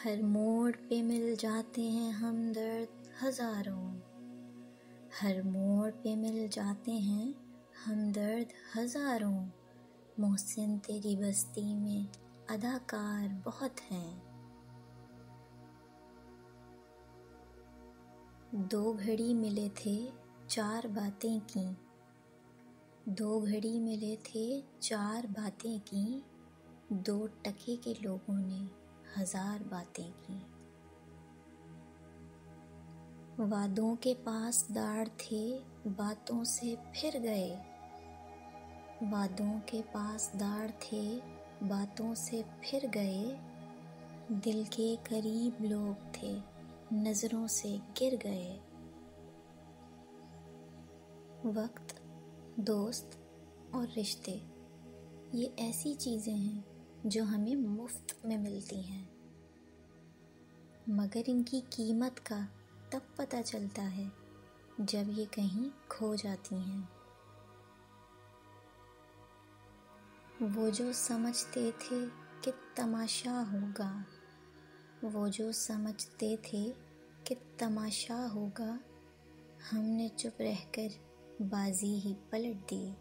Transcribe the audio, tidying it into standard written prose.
हर मोड़ पे मिल जाते हैं हमदर्द हजारों, हर मोड़ पे मिल जाते हैं हमदर्द हजारों। मोहसिन तेरी बस्ती में अदाकार बहुत हैं। दो घड़ी मिले थे चार बातें की, दो घड़ी मिले थे चार बातें की, दो टके के लोगों ने हजार बातें की। वादों के पास दाढ़ थे बातों से फिर गए, वादों के पास दाढ़ थे बातों से फिर गए। दिल के करीब लोग थे नजरों से गिर गए। वक्त, दोस्त और रिश्ते ये ऐसी चीज़ें हैं जो हमें मुफ्त में मिलती हैं, मगर इनकी कीमत का तब पता चलता है जब ये कहीं खो जाती हैं। वो जो समझते थे कि तमाशा होगा, वो जो समझते थे कि तमाशा होगा, हमने चुप रहकर बाजी ही पलट दी।